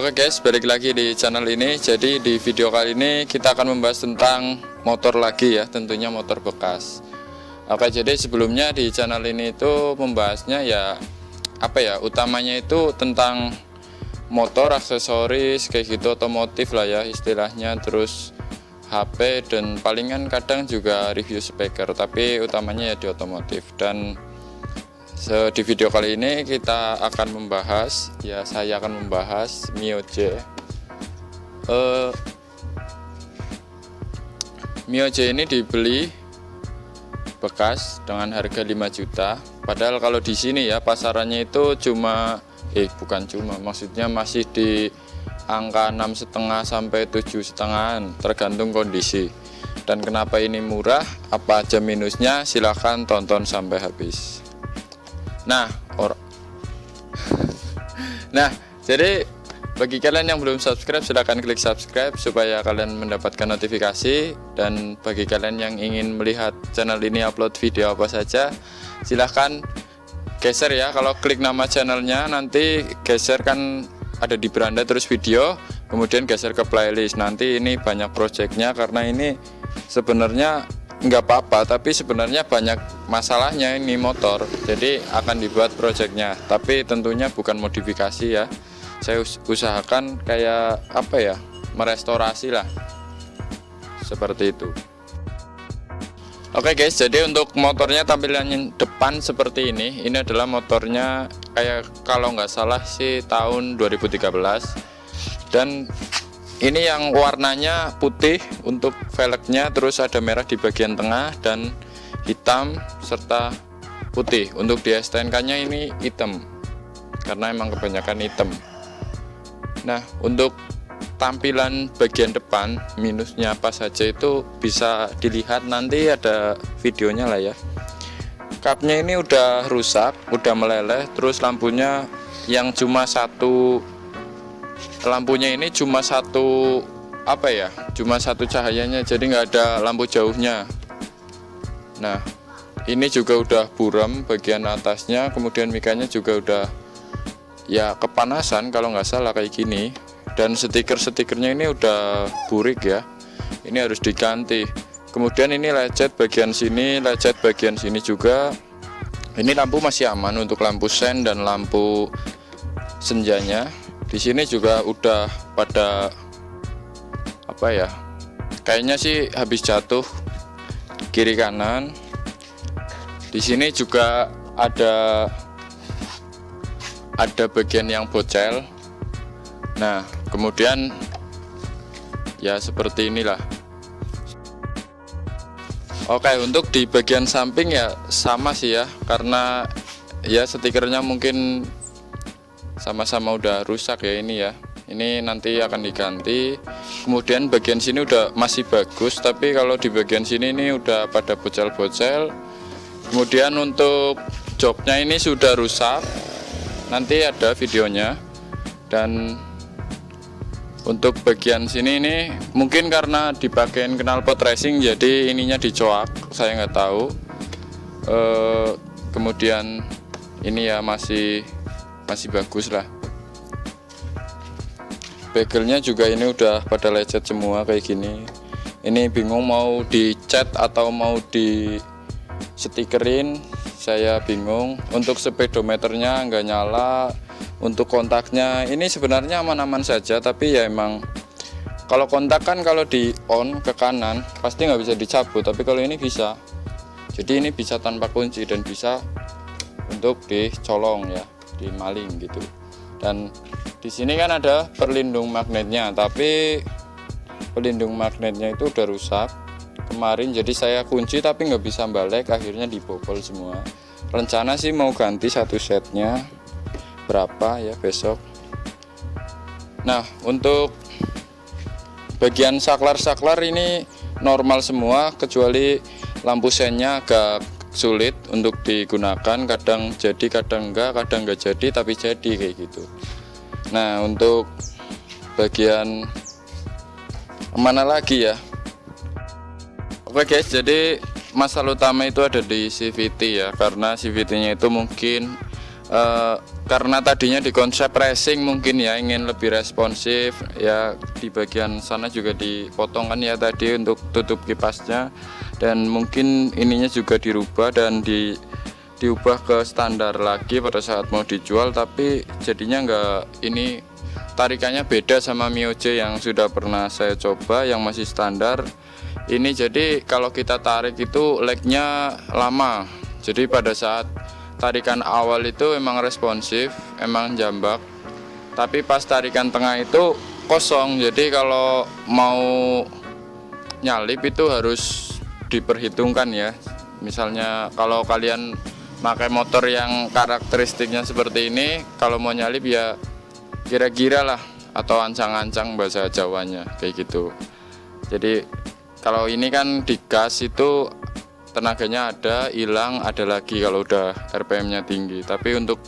Oke guys, balik lagi di channel ini. Jadi di video kali ini kita akan membahas tentang motor lagi ya, tentunya motor bekas. Oke, jadi sebelumnya di channel ini itu membahasnya ya utamanya itu tentang motor, aksesoris kayak gitu, otomotif lah ya istilahnya, terus HP dan palingan kadang juga review speaker, tapi utamanya ya di otomotif. Dan di video kali ini kita akan membahas, saya akan membahas Mio J. Mio J ini dibeli bekas dengan harga 5 juta. Padahal kalau di sini ya pasarannya itu maksudnya masih di angka 6,5 sampai 7,5 tergantung kondisi. Dan kenapa ini murah? Apa aja minusnya? Silahkan tonton sampai habis. Jadi bagi kalian yang belum subscribe, silahkan klik subscribe supaya kalian mendapatkan notifikasi. Dan bagi kalian yang ingin melihat channel ini upload video apa saja, silahkan geser ya. Kalau klik nama channelnya, nanti geser kan ada di beranda terus video, kemudian geser ke playlist. Nanti ini banyak projectnya, karena ini sebenarnya nggak apa-apa, tapi sebenarnya banyak masalahnya ini motor, jadi akan dibuat projectnya, tapi tentunya bukan modifikasi ya. Saya usahakan kayak merestorasi lah, seperti itu. Oke guys, jadi untuk motornya tampilannya depan seperti ini. Ini adalah motornya kayak kalau nggak salah sih tahun 2013, dan ini yang warnanya putih untuk velgnya, terus ada merah di bagian tengah dan hitam serta putih. Untuk di STNK nya ini hitam, karena emang kebanyakan hitam. Nah, untuk tampilan bagian depan minusnya apa saja itu bisa dilihat, nanti ada videonya lah ya. Kapnya ini udah rusak, udah meleleh, terus lampunya yang cuma satu, lampunya ini cuma satu cahayanya, jadi nggak ada lampu jauhnya. Nah, ini juga udah buram bagian atasnya, kemudian mikanya juga udah ya kepanasan kalau nggak salah kayak gini. Dan stikernya ini udah burik ya, ini harus diganti. Kemudian ini lecet bagian sini, lecet bagian sini juga. Ini lampu masih aman untuk lampu sen dan lampu senjanya. Di sini juga udah pada kayaknya sih habis jatuh kiri kanan. Di sini juga ada bagian yang bocel. Nah, kemudian ya seperti inilah. Oke, untuk di bagian samping ya sama sih ya, karena ya stikernya mungkin sama-sama udah rusak ya ini ya. Ini nanti akan diganti. Kemudian bagian sini udah masih bagus, tapi kalau di bagian sini ini udah pada bocel-bocel. Kemudian untuk joknya ini sudah rusak, nanti ada videonya. Dan untuk bagian sini ini mungkin karena dipakein knalpot racing, jadi ininya dicoak, saya nggak tahu. Kemudian ini ya masih bagus lah. Begelnya juga ini udah pada lecet semua kayak gini. Ini bingung mau dicat atau mau di stikerin, saya bingung. Untuk speedometernya nggak nyala. Untuk kontaknya ini sebenarnya aman-aman saja, tapi ya emang kalau kontak kan kalau di on ke kanan pasti nggak bisa dicabut, tapi kalau ini bisa. Jadi ini bisa tanpa kunci dan bisa untuk dicolong ya, dimaling gitu. Dan di sini kan ada pelindung magnetnya, tapi pelindung magnetnya itu udah rusak kemarin, jadi saya kunci tapi nggak bisa balik, akhirnya dibobol semua. Rencana sih mau ganti satu setnya, berapa ya besok. Nah, untuk bagian saklar ini normal semua, kecuali lampu sennya agak sulit untuk digunakan, kadang jadi kadang enggak jadi, tapi jadi kayak gitu. Nah, untuk bagian mana lagi ya? Oke guys, jadi masalah utama itu ada di CVT ya, karena CVT nya itu mungkin karena tadinya di konsep racing mungkin ya, ingin lebih responsif ya. Di bagian sana juga dipotong kan ya tadi untuk tutup kipasnya, dan mungkin ininya juga dirubah dan diubah ke standar lagi pada saat mau dijual. Tapi jadinya enggak, ini tarikannya beda sama Mio J yang sudah pernah saya coba yang masih standar. Ini jadi kalau kita tarik itu lagnya lama, jadi pada saat tarikan awal itu emang responsif, emang jambak, tapi pas tarikan tengah itu kosong. Jadi kalau mau nyalip itu harus diperhitungkan ya. Misalnya kalau kalian pakai motor yang karakteristiknya seperti ini, kalau mau nyalip ya kira-kira lah, atau ancang-ancang bahasa Jawanya kayak gitu. Jadi kalau ini kan digas itu tenaganya ada, hilang, ada lagi kalau udah RPM-nya tinggi. Tapi untuk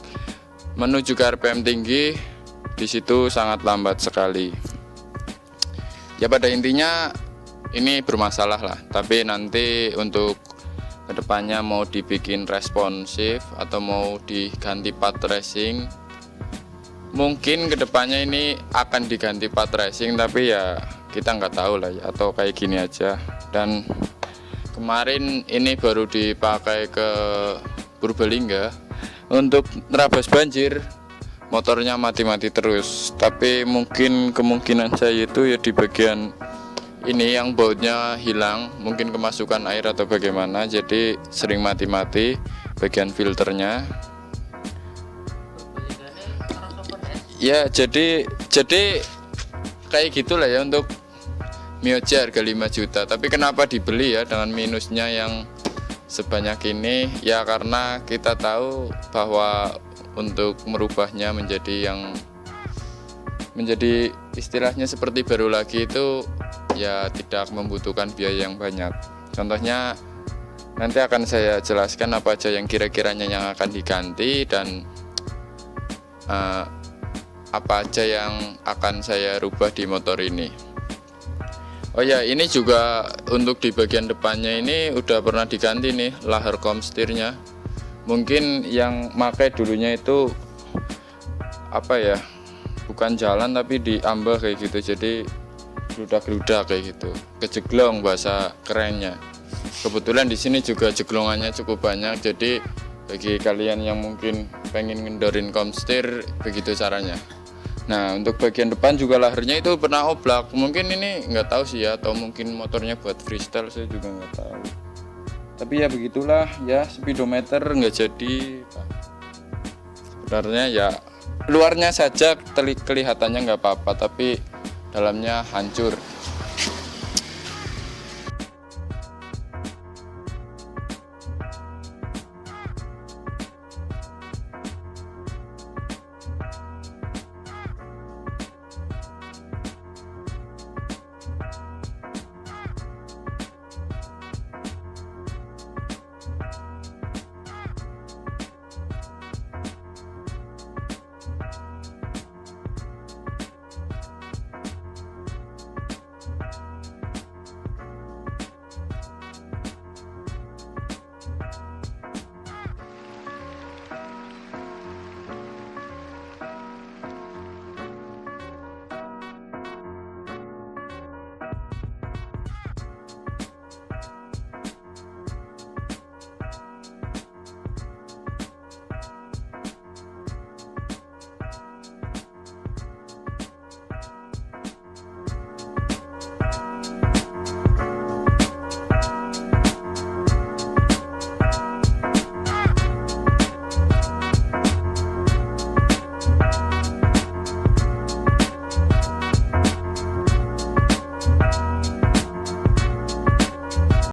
menuju ke RPM tinggi di situ sangat lambat sekali. Ya pada intinya ini bermasalah lah. Tapi nanti untuk kedepannya mau dibikin responsif atau mau diganti part racing, mungkin kedepannya ini akan diganti part racing, tapi ya kita nggak tahu lah ya, atau kayak gini aja. Dan kemarin ini baru dipakai ke Purbalingga untuk nerabas banjir, motornya mati-mati terus. Tapi mungkin kemungkinan saya itu ya di bagian ini yang bautnya hilang, mungkin kemasukan air atau bagaimana, jadi sering mati-mati bagian filternya. Ya jadi kayak gitulah ya untuk Mio J harga 5 juta. Tapi kenapa dibeli ya dengan minusnya yang sebanyak ini? Ya karena kita tahu bahwa untuk merubahnya menjadi istilahnya seperti baru lagi itu ya tidak membutuhkan biaya yang banyak. Contohnya nanti akan saya jelaskan apa aja yang kira-kiranya yang akan diganti dan apa aja yang akan saya rubah di motor ini. Oh ya, ini juga untuk di bagian depannya ini udah pernah diganti nih lahar komstirnya. Mungkin yang pakai dulunya itu apa ya, bukan jalan tapi diambah kayak gitu, jadi geludak-geludak kayak gitu, kejeglong bahasa kerennya. Kebetulan di sini juga jeglongannya cukup banyak, jadi bagi kalian yang mungkin pengen ngendorin komstir, begitu caranya. Nah untuk bagian depan juga laharnya itu pernah oblak, mungkin ini nggak tahu sih ya, atau mungkin motornya buat freestyle, saya juga nggak tahu. Tapi ya begitulah ya, speedometer nggak jadi. Sebenarnya ya luarnya saja kelihatannya nggak apa-apa, tapi dalamnya hancur.